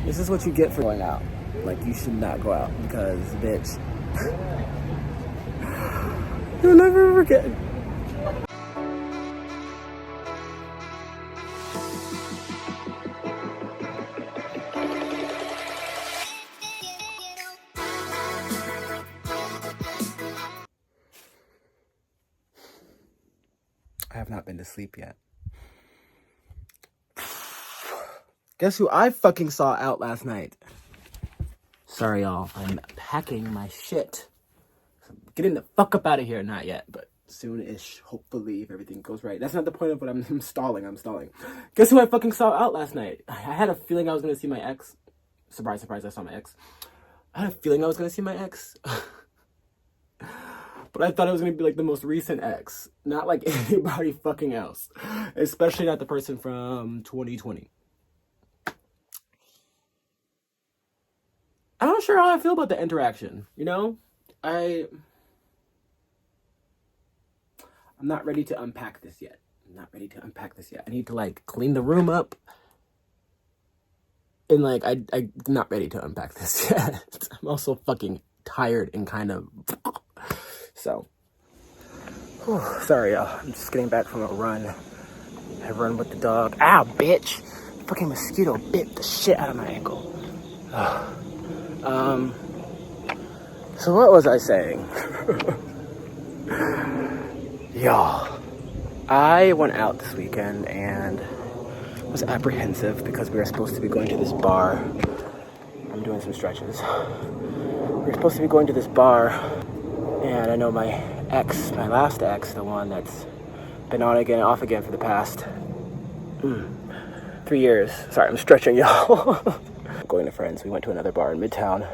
This is what you get for going out. Like, you should not go out because, bitch, you'll never forget. I have not been to sleep yet. Guess who I fucking saw out last night? Sorry, y'all. I'm packing my shit. I'm getting the fuck up out of here. Not yet, but soon-ish. Hopefully, if everything goes right. That's not the point of what I'm stalling. I'm stalling. Guess who I fucking saw out last night? I had a feeling I was going to see my ex. Surprise, surprise, I saw my ex. I had a feeling I was going to see my ex. But I thought it was going to be like the most recent ex. Not like anybody fucking else. Especially not the person from 2020. I'm not sure how I feel about the interaction, you know? I'm not ready to unpack this yet. I need to, like, clean the room up. And, like, I'm not ready to unpack this yet. I'm also fucking tired and kind of... So, sorry, y'all. I'm just getting back from a run. I run with the dog. Ow, bitch! Fucking mosquito bit the shit out of my ankle. So what was I saying? Y'all, I went out this weekend and was apprehensive because we were supposed to be going to this bar. I'm doing some stretches. We were supposed to be going to this bar, and I know my ex, my last ex, the one that's been on again and off again for the past 3 years. Sorry, I'm stretching, y'all. Going to friends, we went to another bar in Midtown,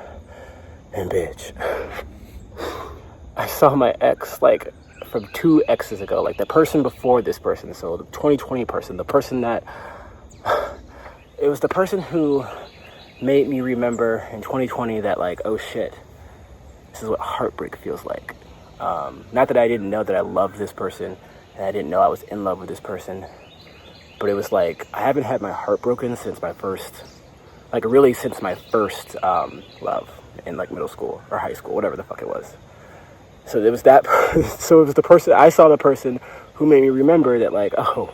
and bitch, I saw my ex, like, from 2 exes ago, like, the person before this person, so the 2020 person, the person that, it was the person who made me remember in 2020 that, like, oh shit, this is what heartbreak feels like. Not that I didn't know that I loved this person, and I didn't know I was in love with this person, but it was like, I haven't had my heart broken since my first, like, really since my first love in, like, middle school or high school, whatever the fuck it was. So it was that, so it was the person, I saw the person who made me remember that, like, oh,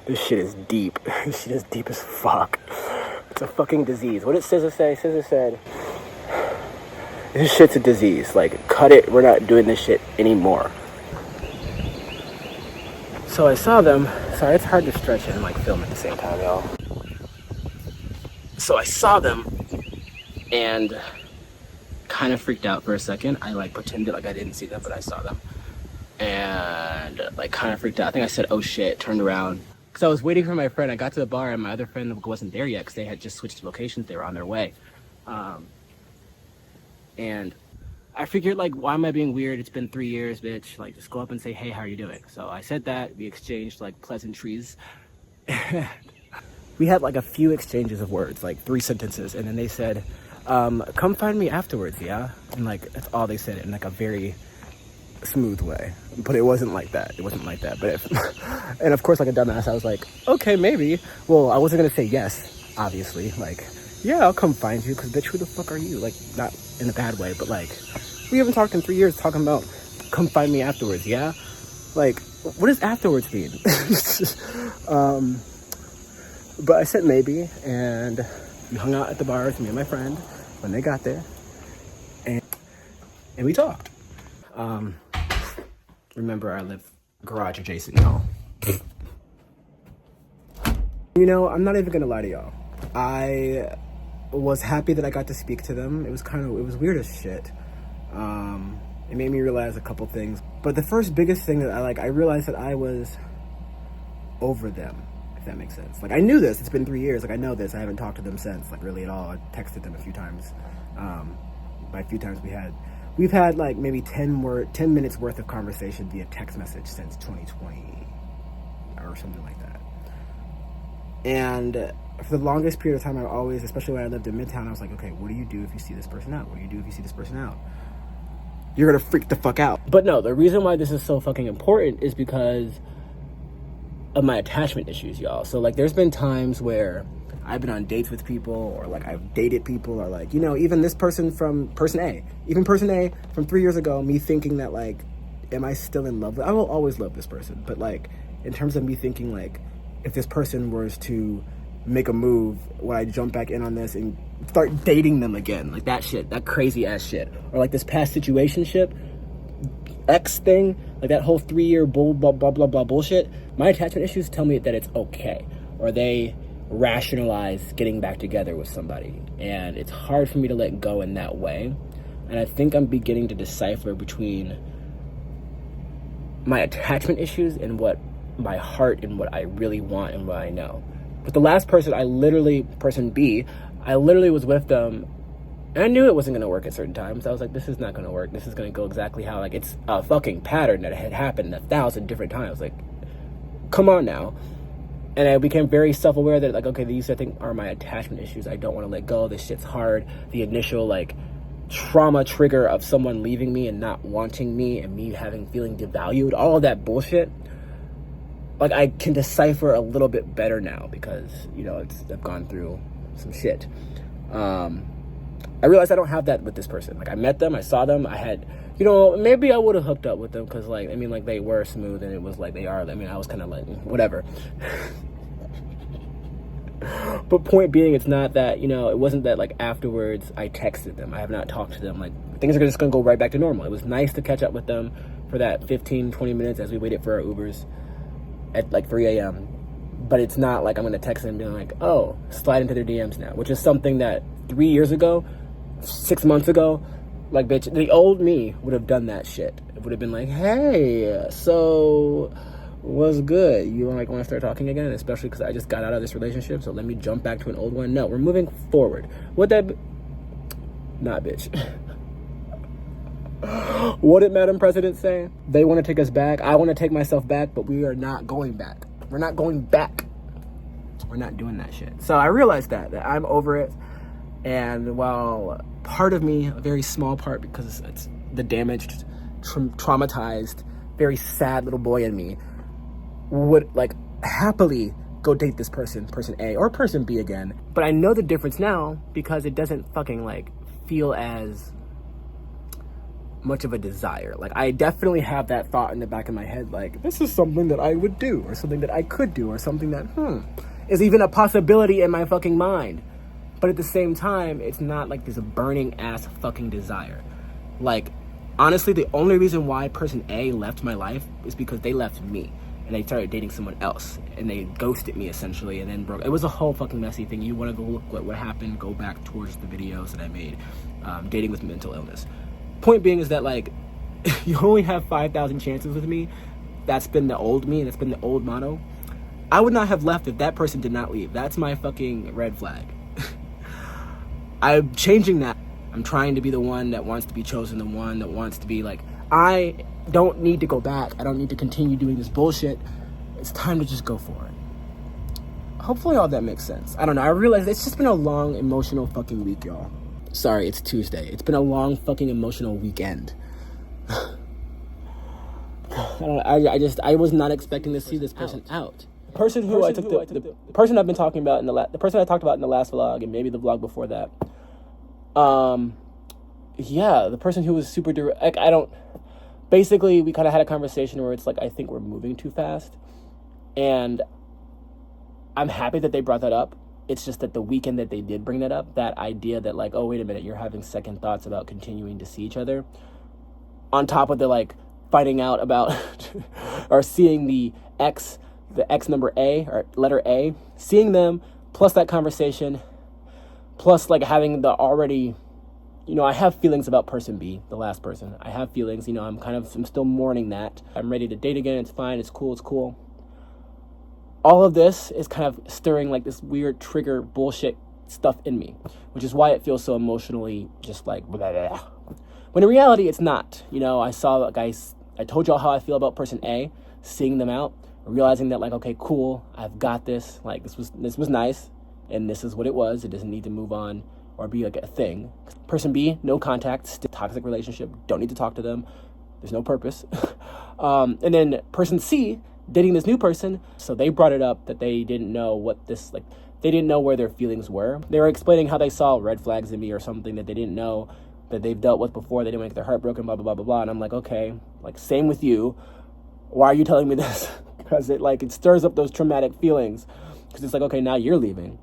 this shit is deep. This shit is deep as fuck. It's a fucking disease. What did SZA say? SZA said, this shit's a disease. Like, cut it. We're not doing this shit anymore. So I saw them. Sorry, it's hard to stretch and, like, film at the same time, y'all. So I saw them and kind of freaked out for a second. I, like, pretended like I didn't see them, but I saw them. And, like, kind of freaked out. I think I said, oh shit, turned around. Because I was waiting for my friend. I got to the bar and my other friend wasn't there yet because they had just switched locations. They were on their way. And I figured, like, why am I being weird? It's been 3 years, bitch. Like, just go up and say, hey, how are you doing? So I said that. We exchanged, like, pleasantries. We had, like, a few exchanges of words, like 3 sentences. And then they said, come find me afterwards, yeah? And, like, that's all they said in, like, a very smooth way. But it wasn't like that. But and, of course, like a dumbass, I was like, okay, maybe. Well, I wasn't going to say yes, obviously. Like, yeah, I'll come find you, because, bitch, who the fuck are you? Like, not in a bad way, but, like, we haven't talked in 3 years talking about come find me afterwards, yeah? Like, what does afterwards mean? But I said maybe, and we hung out at the bars, me and my friend, when they got there, and we talked. Remember, I live garage adjacent, y'all. You know, I'm not even gonna lie to y'all. I was happy that I got to speak to them. It was weird as shit. It made me realize a couple things. But the first biggest thing that I realized that I was over them, if that makes sense. Like, I knew this. It's been 3 years. Like, I know this. I haven't talked to them since, like, really at all. I texted them a few times. By a few times we've had like maybe 10 minutes worth of conversation via text message since 2020 or something like that. And for the longest period of time, I always, especially when I lived in Midtown, I was like, okay, what do you do if you see this person out? What do you do if you see this person out? You're gonna freak the fuck out. But no, the reason why this is so fucking important is because of my attachment issues, y'all. So, like, there's been times where I've been on dates with people, or like I've dated people, or like, you know, even this person from person A from 3 years ago, me thinking that like, am I still in love with, I will always love this person, but like in terms of me thinking like, if this person was to make a move, would I jump back in on this and start dating them again? Like that shit, that crazy ass shit. Or like this past situationship X thing, like that whole 3 year blah blah blah bullshit. My attachment issues tell me that it's okay, or they rationalize getting back together with somebody, and it's hard for me to let go in that way. And I think I'm beginning to decipher between my attachment issues and what my heart and what I really want and what I know. But the last person, person B, I literally was with them, and I knew it wasn't going to work at certain times. I was like, this is not going to work. This is going to go exactly how, like, it's a fucking pattern that had happened 1,000 different times. Like, come on now. And I became very self-aware that, like, okay, these, I think, are my attachment issues. I don't want to let go. This shit's hard. The initial, like, trauma trigger of someone leaving me and not wanting me and me feeling devalued, all of that bullshit. Like, I can decipher a little bit better now because, you know, I've gone through some shit. I realized I don't have that with this person. Like, I met them, I saw them, I had, you know, maybe I would have hooked up with them because, like, I mean, like, they were smooth and it was like they are. I mean, I was kind of like, whatever. But point being, it's not that, you know, it wasn't that, like, afterwards I texted them. I have not talked to them. Like, things are just going to go right back to normal. It was nice to catch up with them for that 15, 20 minutes as we waited for our Ubers at, like, 3 a.m. But it's not like I'm going to text them and be like, oh, slide into their DMs now, which is something that 3 years ago, 6 months ago, like, bitch, the old me would have done that shit. It would have been like, hey, so what's good? You want to start talking again? Especially because I just got out of this relationship, so let me jump back to an old one. No, we're moving forward. What that... Nah, bitch. What did Madam President say? They want to take us back. I want to take myself back, but we are not going back. We're not going back. We're not doing that shit. So I realized that I'm over it. And while part of me, a very small part, because it's the damaged, traumatized, very sad little boy in me, would, like, happily go date this person A, or person B again. But I know the difference now because it doesn't fucking, like, feel as much of a desire. Like, I definitely have that thought in the back of my head, like, this is something that I would do, or something that I could do, or something that, is even a possibility in my fucking mind. But at the same time, it's not like there's a burning ass fucking desire. Like, honestly, the only reason why person A left my life is because they left me and they started dating someone else and they ghosted me essentially and then broke. It was a whole fucking messy thing. You want to go look what happened, go back towards the videos that I made, dating with mental illness. Point being is that, like, you only have 5,000 chances with me. That's been the old me, and that's been the old motto. I would not have left if that person did not leave. That's my fucking red flag. I'm changing that. I'm trying to be the one that wants to be chosen, the one that wants to be like, I don't need to go back. I don't need to continue doing this bullshit. It's time to just go for it. Hopefully all that makes sense. I don't know. I realize it's just been a long, emotional fucking week, y'all. Sorry, it's Tuesday. It's been a long fucking emotional weekend. I was not expecting to see this person out. The person who I took the person I've been talking about the person I talked about in the last vlog and maybe the vlog before that. Yeah, the person who was super direct. Like, basically we kind of had a conversation where it's like, I think we're moving too fast, and I'm happy that they brought that up. It's just that the weekend that they did bring that up, that idea that, like, oh, wait a minute, you're having second thoughts about continuing to see each other, on top of the, like, finding out about or seeing the X number A, or letter A, seeing them, plus that conversation, plus, like, having the already, you know, I have feelings about person B, the last person. I have feelings, you know, I'm still mourning that. I'm ready to date again. It's fine. It's cool. All of this is kind of stirring, like, this weird trigger bullshit stuff in me, which is why it feels so emotionally just like blah, blah, blah. When in reality, it's not. You know, I told y'all how I feel about person A, seeing them out, realizing that, like, okay, cool, I've got this. Like, this was nice, and this is what it was. It doesn't need to move on or be, like, a thing. Person B, no contact, still toxic relationship, don't need to talk to them. There's no purpose. And then person C, dating this new person, so they brought it up that they didn't know what this, like, they didn't know where their feelings were. They were explaining how they saw red flags in me or something that they didn't know that they've dealt with before. They didn't want to get their heart broken, blah, blah, blah, blah, blah. And I'm like, okay, like, same with you. Why are you telling me this? Because it stirs up those traumatic feelings. Because it's like, okay, now you're leaving.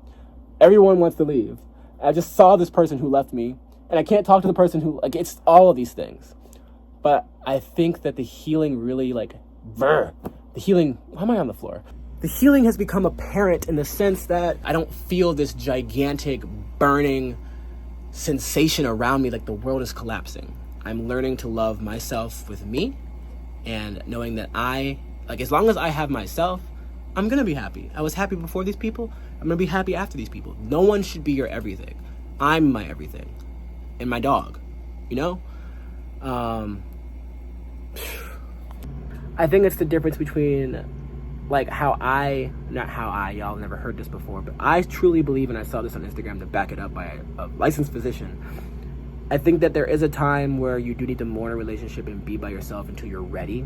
Everyone wants to leave. I just saw this person who left me, and I can't talk to the person who, like, it's all of these things. But I think that the healing really, why am I on the floor? The healing has become apparent in the sense that I don't feel this gigantic burning sensation around me like the world is collapsing. I'm learning to love myself with me, and knowing that as long as I have myself, I'm going to be happy. I was happy before these people. I'm going to be happy after these people. No one should be your everything. I'm my everything. And my dog, I think it's the difference between y'all never heard this before, but I truly believe, and I saw this on Instagram to back it up by a licensed physician. I think that there is a time where you do need to mourn a relationship and be by yourself until you're ready.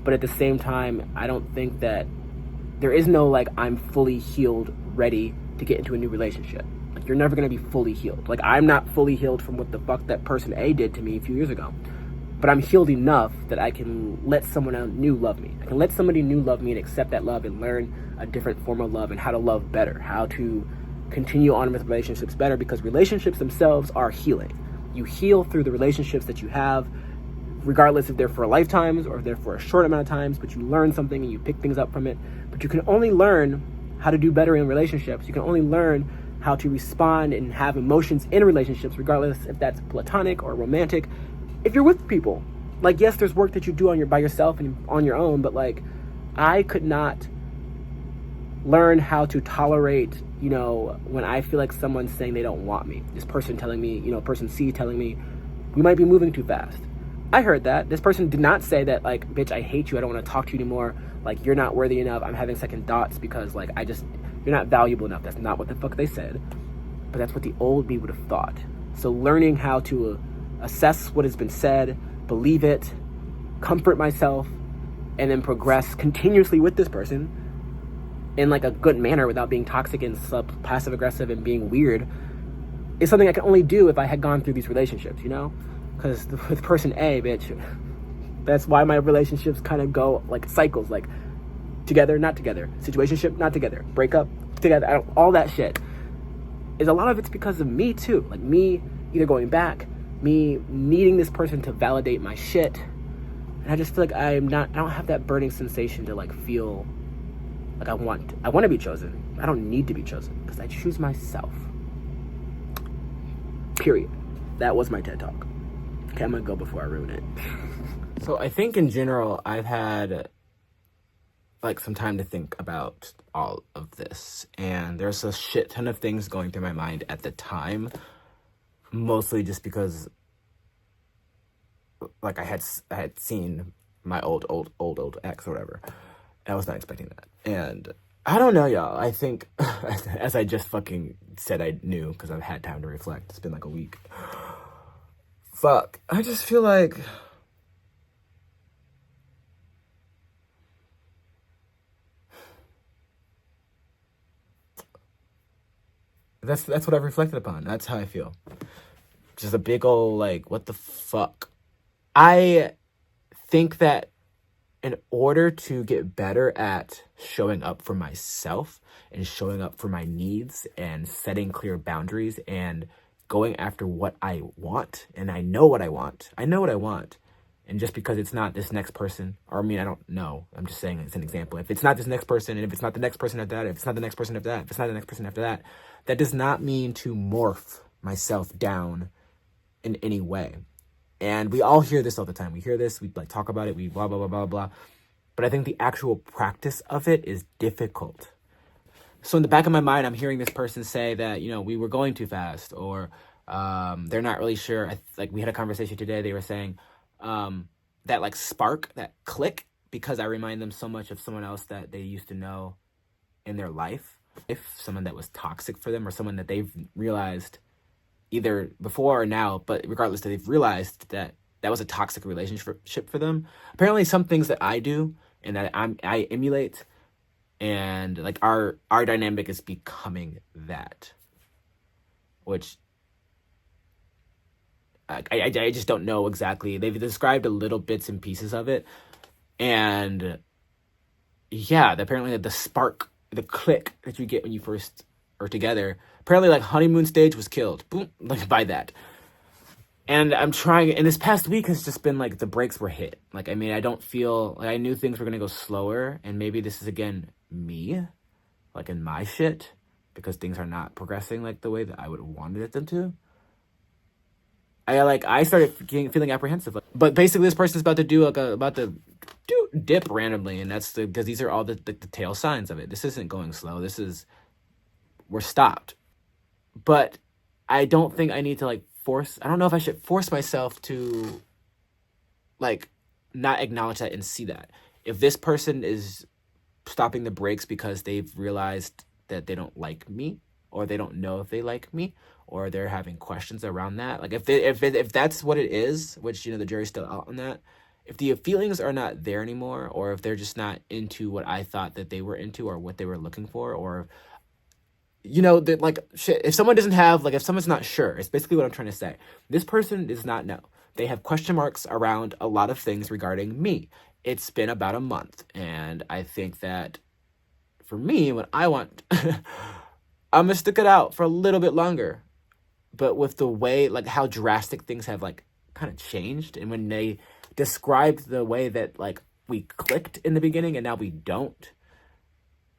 But at the same time, I don't think that there is no, I'm fully healed, ready to get into a new relationship. You're never going to be fully healed. I'm not fully healed from what the fuck that person A did to me a few years ago. But I'm healed enough that I can let someone new love me. I can let somebody new love me and accept that love and learn a different form of love and how to love better, how to continue on with relationships better, because relationships themselves are healing. You heal through the relationships that you have, regardless if they're for lifetimes or if they're for a short amount of times, but you learn something and you pick things up from it. But you can only learn how to do better in relationships. You can only learn how to respond and have emotions in relationships, regardless if that's platonic or romantic, if you're with people. Yes, there's work that you do by yourself and on your own, but I could not learn how to tolerate, when I feel like someone's saying they don't want me. This person telling me, person C telling me, we might be moving too fast. I heard that. This person did not say that, bitch, I hate you, I don't want to talk to you anymore, you're not worthy enough, I'm having second thoughts because, you're not valuable enough. That's not what the fuck they said. But that's what the old me would have thought. So learning how to assess what has been said, believe it, comfort myself, and then progress continuously with this person in a good manner without being toxic and passive aggressive and being weird is something I can only do if I had gone through these relationships, Because with person A, bitch, that's why my relationships kind of go cycles, together, not together, situationship, not together, break up, together, all that shit. A lot of it's because of me too. Me either going back, me needing this person to validate my shit. And I just feel I don't have that burning sensation to feel I want to be chosen. I don't need to be chosen because I choose myself. Period. That was my TED Talk. Okay, I'm gonna go before I ruin it. So I think in general, I've had some time to think about all of this, and there's a shit ton of things going through my mind at the time, mostly just because I had seen my old ex or whatever, and I was not expecting that. And I don't know, y'all, I think as I just fucking said, I knew because I've had time to reflect. It's been a week. Fuck, I just feel That's what I've reflected upon. That's how I feel. Just a big old, what the fuck? I think that in order to get better at showing up for myself and showing up for my needs and setting clear boundaries and going after what I want, and I know what I want. And just because it's not this next person, or I don't know, I'm just saying it's an example. If it's not this next person, and if it's not the next person after that, if it's not the next person after that, if it's not the next person after that, that does not mean to morph myself down in any way. And we all hear this all the time. We hear this, we talk about it, we blah, blah, blah, blah, blah. But I think the actual practice of it is difficult. So in the back of my mind, I'm hearing this person say that, we were going too fast, or they're not really sure. We had a conversation today, they were saying, that spark, that click, because I remind them so much of someone else that they used to know in their life. If someone that was toxic for them, or someone that they've realized either before or now, but regardless, that they've realized that was a toxic relationship for them. Apparently some things that I do and that I emulate And like our dynamic is becoming that, which I just don't know exactly. They've described a little bits and pieces of it, and yeah, apparently the spark, the click that you get when you first are together, apparently like honeymoon stage was killed, boom, like by that. And I'm trying, and this past week has just been like the brakes were hit. Like, I mean, I don't feel like, I knew things were gonna go slower, and maybe this is again me, like in my shit, because things are not progressing like the way that I would have wanted them to. I started feeling apprehensive, but basically this person's about to dip randomly, and that's because these are all the tail signs of it. This isn't going slow. We're stopped. But I don't think I need to I don't know if I should force myself to like not acknowledge that and see that. If this person is stopping the brakes because they've realized that they don't like me, or they don't know if they like me, or they're having questions around that. Like if that's what it is, which the jury's still out on that. If the feelings are not there anymore, or if they're just not into what I thought that they were into, or what they were looking for, or that like shit. If someone doesn't have if someone's not sure, it's basically what I'm trying to say. This person does not know. They have question marks around a lot of things regarding me. It's been about a month, and I think that for me, what I want, I'm gonna stick it out for a little bit longer. But with the way, how drastic things have kind of changed, and when they described the way that we clicked in the beginning and now we don't,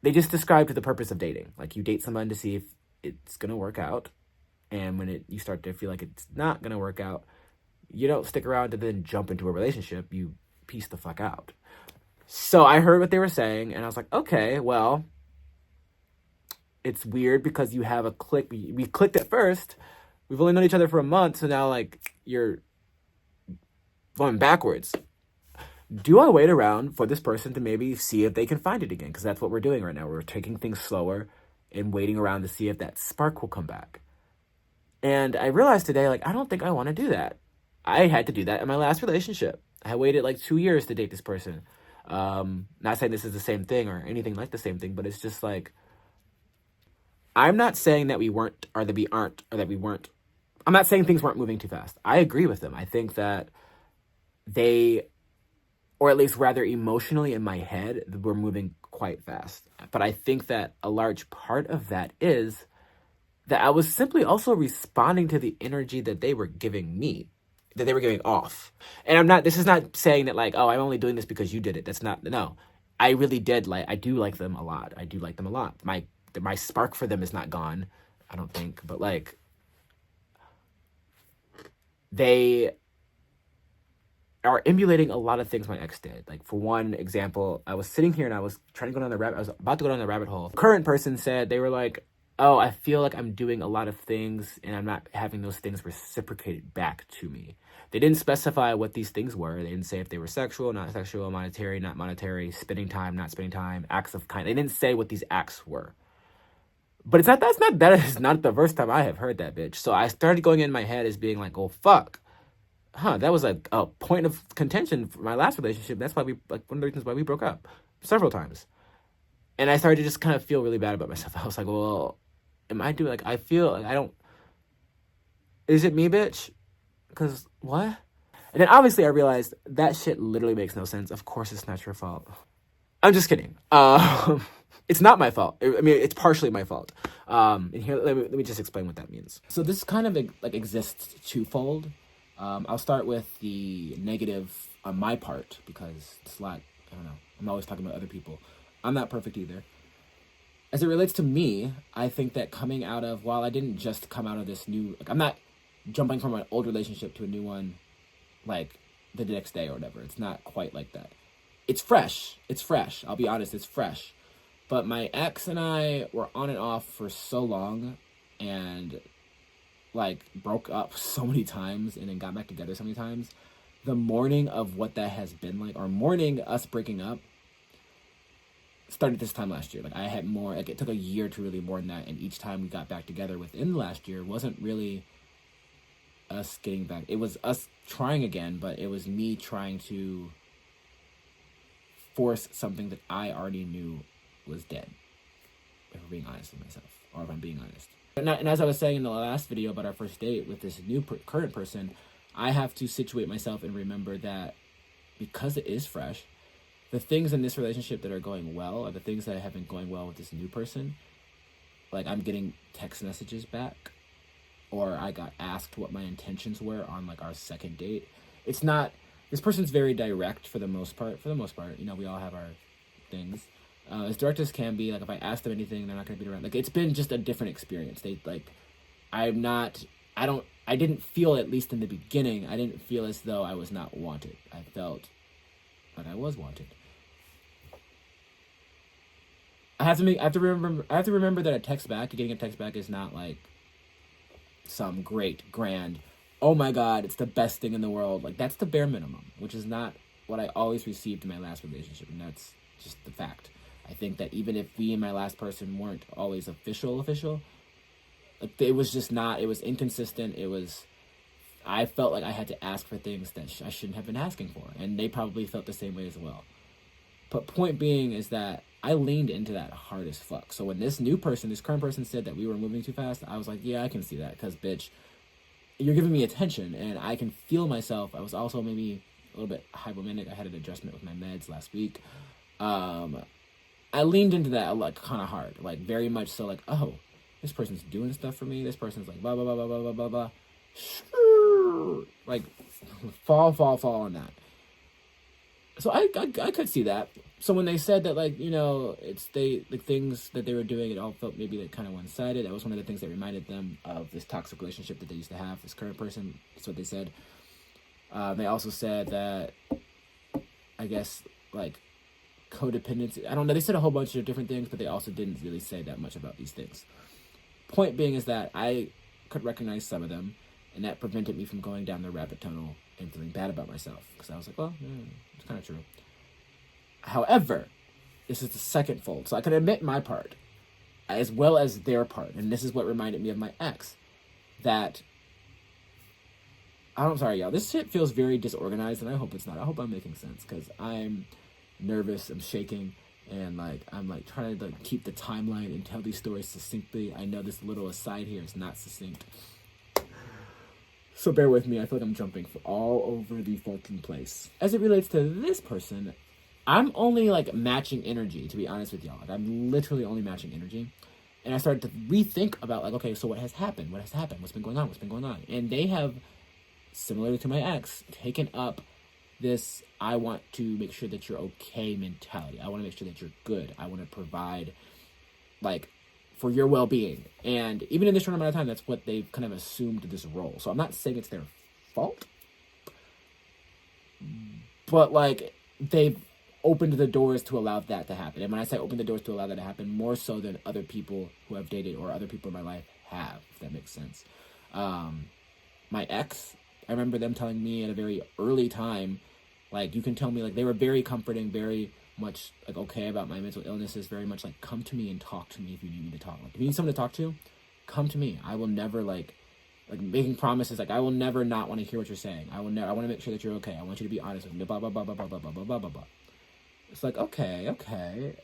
they just described the purpose of dating. Like, you date someone to see if it's gonna work out, and when you start to feel like it's not gonna work out, you don't stick around to then jump into a relationship. You piece the fuck out. So I heard what they were saying, and I was like, okay, well, it's weird because you have a click. We clicked at first. We've only known each other for a month, so now you're going backwards. Do I wait around for this person to maybe see if they can find it again? Because that's what we're doing right now. We're taking things slower and waiting around to see if that spark will come back. And I realized today, I don't think I want to do that. I had to do that in my last relationship. I waited 2 years to date this person. Not saying this is the same thing or anything like the same thing, but it's just I'm not saying that we weren't, or that we aren't, or that we weren't. I'm not saying things weren't moving too fast. I agree with them. I think that they, or at least rather emotionally in my head, were moving quite fast. But I think that a large part of that is that I was simply also responding to the energy that they were giving me, that they were giving off. And this is not saying that oh, I'm only doing this because you did it. That's not, no. I really did I do like them a lot. I do like them a lot. My spark for them is not gone, I don't think, but they are emulating a lot of things my ex did. For one example, I was sitting here and I was about to go down the rabbit hole. Current person said, they were oh, I feel like I'm doing a lot of things and I'm not having those things reciprocated back to me. They didn't specify what these things were. They didn't say if they were sexual, not sexual, monetary, not monetary, spending time, not spending time, acts of kind. They didn't say what these acts were. But that is not the first time I have heard that, bitch. So I started going in my head as being oh, fuck. That was a point of contention for my last relationship. That's why one of the reasons why we broke up several times. And I started to just kind of feel really bad about myself. I was well, am I doing, I feel I don't, is it me, bitch? Because what? And then obviously I realized that shit literally makes no sense. Of course it's not your fault. I'm just kidding. It's not my fault. I mean, it's partially my fault. And here, let me just explain what that means. So this kind of exists twofold. I'll start with the negative on my part, because it's a lot, I don't know, I'm always talking about other people. I'm not perfect either. As it relates to me, I think that coming out of, while I didn't just come out of this new, I'm not jumping from an old relationship to a new one, the next day or whatever. It's not quite like that. It's fresh. I'll be honest, it's fresh. But my ex and I were on and off for so long, and broke up so many times and then got back together so many times. The mourning of what that has been or mourning us breaking up, started this time last year. I had more, it took a year to really mourn that, and each time we got back together within the last year wasn't really us getting back. It was us trying again, but it was me trying to force something that I already knew was dead. If I'm being honest with myself, or if I'm being honest. And as I was saying in the last video about our first date with this new current person, I have to situate myself and remember that because it is fresh, the things in this relationship that are going well are the things that have been going well with this new person. Like, I'm getting text messages back, or I got asked what my intentions were on, like, our second date. It's not, this person's very direct for the most part. You know, we all have our things. As direct as can be. Like, if I ask them anything, they're not going to be around. Like, it's been just a different experience. I didn't feel, at least in the beginning, I didn't feel as though I was not wanted. I felt like I was wanted. I have to remember that getting a text back is not like some great, grand, oh my God, it's the best thing in the world. Like, that's the bare minimum, which is not what I always received in my last relationship, and that's just the fact. I think that even if we and my last person weren't always official, like, it was just not, it was inconsistent. I felt like I had to ask for things that I shouldn't have been asking for, and they probably felt the same way as well. But point being is that I leaned into that hard as fuck. So when this current person said that we were moving too fast, I was like, yeah, I can see that, because, bitch, you're giving me attention, and I can feel myself. I was also maybe a little bit hypomanic. I had an adjustment with my meds last week. I leaned into that, like, kind of hard, like, very much so, like, oh, this person's doing stuff for me. This person's like, blah, blah, blah, blah, blah, blah, blah, blah. Like, fall on that. So I could see that. So when they said that, like, you know, the things that they were doing, it all felt maybe like kind of one-sided. That was one of the things that reminded them of this toxic relationship that they used to have, this current person. That's what they said. They also said that, I guess, like, codependency. I don't know. They said a whole bunch of different things, but they also didn't really say that much about these things. Point being is that I could recognize some of them, and that prevented me from going down the rabbit tunnel and feeling bad about myself, because I was like, well, it's kind of true. However, this is the second fold, so I can admit my part as well as their part, and this is what reminded me of my ex. That, I'm sorry, y'all, this shit feels very disorganized, and I hope it's not. I hope I'm making sense, because I'm nervous, I'm shaking, and, like, I'm, like, trying to, like, keep the timeline and tell these stories succinctly. I know this little aside here is not succinct, so bear with me. I feel like I'm jumping all over the fucking place. As it relates to this person, I'm only, like, matching energy, to be honest with y'all. Like, I'm literally only matching energy. And I started to rethink about, like, okay, so what has happened? What's been going on? And they have, similarly to my ex, taken up this, I want to make sure that you're okay mentality. I want to make sure that you're good. I want to provide, like, for your well-being. And even in this short amount of time, that's what they've kind of assumed this role. So I'm not saying it's their fault, but, like, they've opened the doors to allow that to happen. And when I say open the doors to allow that to happen, more so than other people who have dated or other people in my life have, if that makes sense. My ex, I remember them telling me at a very early time, like, you can tell me, like, they were very comforting, very much, like, okay about my mental illnesses, very much like, come to me and talk to me if you need me to talk. Like, if you need someone to talk to, come to me. I will never, like making promises, like, I will never not want to hear what you're saying. I want to make sure that you're okay. I want you to be honest with me, blah, blah, blah, blah, blah, blah, blah, blah, blah, blah. It's like, okay,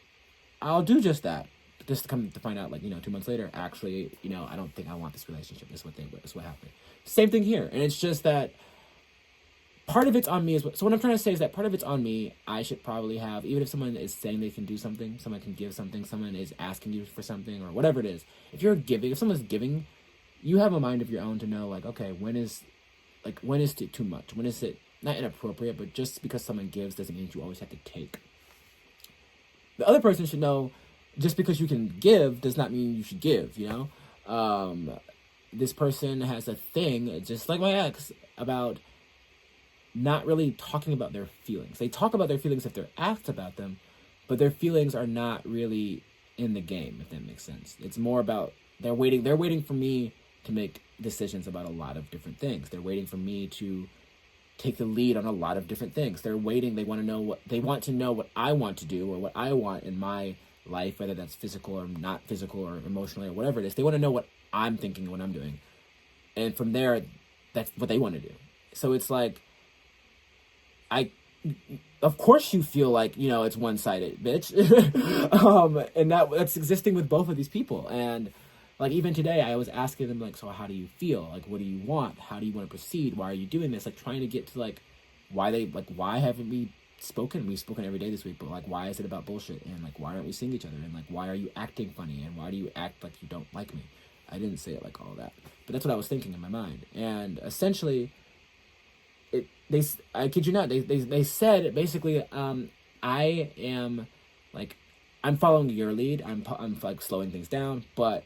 I'll do just that. Just to come to find out, like, 2 months later, actually, I don't think I want this relationship. This is what happened. Same thing here. And it's just that part of it's on me. So what I'm trying to say is that part of it's on me. I should probably have, even if someone is saying they can do something, someone can give something, someone is asking you for something, or whatever it is. If someone's giving, you have a mind of your own to know, like, okay, when is it too much? When is it not inappropriate, but just because someone gives doesn't mean you always have to take. The other person should know, just because you can give does not mean you should give, This person has a thing, just like my ex, about not really talking about their feelings. They talk about their feelings if they're asked about them, but their feelings are not really in the game, if that makes sense. It's more about they're waiting for me to make decisions about a lot of different things. They're waiting for me to take the lead on a lot of different things. They want to know what I want to do, or what I want in my life, whether that's physical or not physical or emotionally or whatever it is. They want to know what I'm thinking, what I'm doing. And from there, that's what they want to do. So it's like, I of course you feel like, you know, it's one-sided, bitch. And that's existing with both of these people. And like, even today, I was asking them, like, so how do you feel? Like, what do you want? How do you want to proceed? Why are you doing this? Like, trying to get to, like, why haven't we spoken? We've spoken every day this week, but, like, why is it about bullshit? And, like, why aren't we seeing each other? And, like, why are you acting funny? And why do you act like you don't like me? I didn't say it like all that, but that's what I was thinking in my mind. And essentially, I kid you not, they said, basically, I am, like, I'm following your lead. I'm, like, slowing things down, but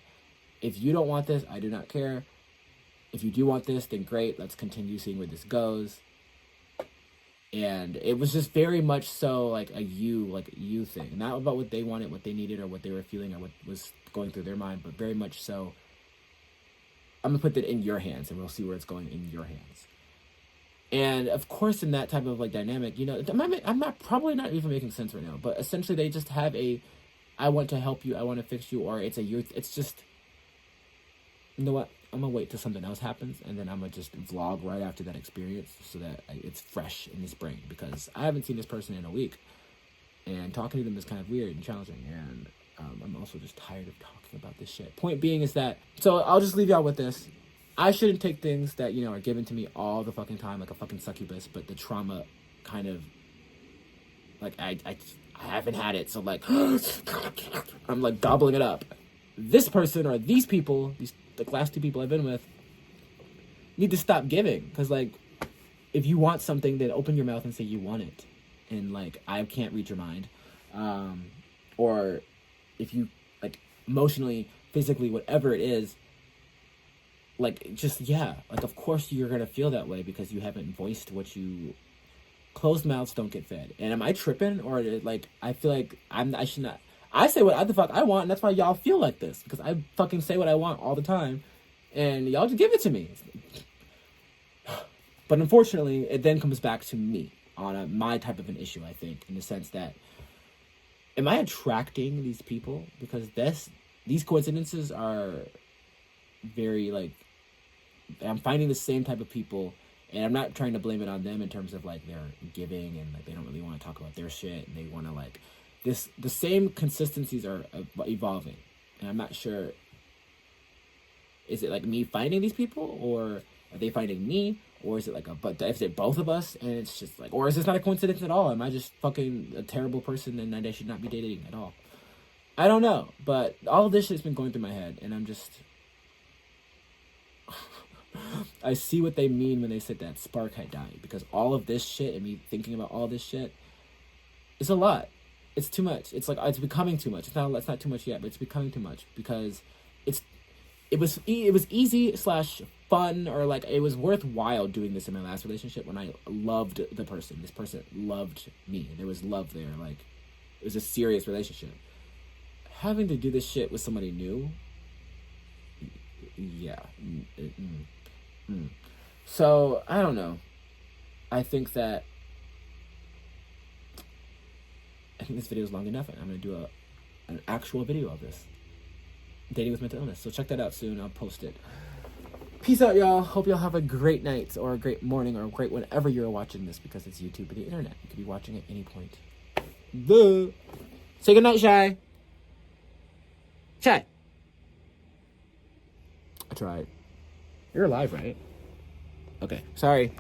if you don't want this, I do not care. If you do want this, then great. Let's continue seeing where this goes. And it was just very much so like a you thing. Not about what they wanted, what they needed, or what they were feeling, or what was going through their mind, but very much so, I'm going to put that in your hands, and we'll see where it's going in your hands. And of course, in that type of like dynamic, you know, I'm not probably not even making sense right now, but essentially they just have I want to help you, I want to fix you, or it's just, you know what, I'm gonna wait till something else happens, and then I'm gonna just vlog right after that experience so that it's fresh in this brain, because I haven't seen this person in a week, and talking to them is kind of weird and challenging, and I'm also just tired of talking about this shit. Point being is that, so I'll just leave y'all with this. I shouldn't take things that, you know, are given to me all the fucking time like a fucking succubus, but the trauma kind of, like, I haven't had it, so, like, I'm, like, gobbling it up. This person, or these people, the last two people I've been with, need to stop giving. Because, like, if you want something, then open your mouth and say you want it. And, like, I can't read your mind. Or if you, like, emotionally, physically, whatever it is, like, just, yeah. Like, of course you're going to feel that way because you haven't voiced what you... Closed mouths don't get fed. And am I tripping? Or, like, I feel like I should not... I say what the fuck I want, and that's why y'all feel like this. Because I fucking say what I want all the time, and y'all just give it to me. But unfortunately, it then comes back to me on my type of an issue, I think, in the sense that, am I attracting these people? Because these coincidences are very, like, I'm finding the same type of people, and I'm not trying to blame it on them in terms of, like, they're giving and, like, they don't really want to talk about their shit, and they want to, like... The same consistencies are evolving, and I'm not sure, is it like me finding these people, or are they finding me, or is it like is it both of us, and it's just like, or is this not a coincidence at all? Am I just fucking a terrible person and I should not be dating at all? I don't know, but all of this shit's been going through my head, and I'm just... I see what they mean when they said that spark had died, because all of this shit and me thinking about all this shit is a lot. It's too much. It's like, it's becoming too much. It's not too much yet, but it's becoming too much, because it was easy / fun, or like it was worthwhile doing this in my last relationship when I loved the person. This person loved me. There was love there. Like, it was a serious relationship. Having to do this shit with somebody new, yeah. So I don't know. I think this video is long enough, and I'm going to do an actual video of this. Dating with mental illness. So check that out soon. I'll post it. Peace out, y'all. Hope y'all have a great night, or a great morning, or a great whenever you're watching this, because it's YouTube or the internet. You could be watching at any point. Say goodnight, Shy. Shy. I tried. You're alive, right? Okay. Sorry.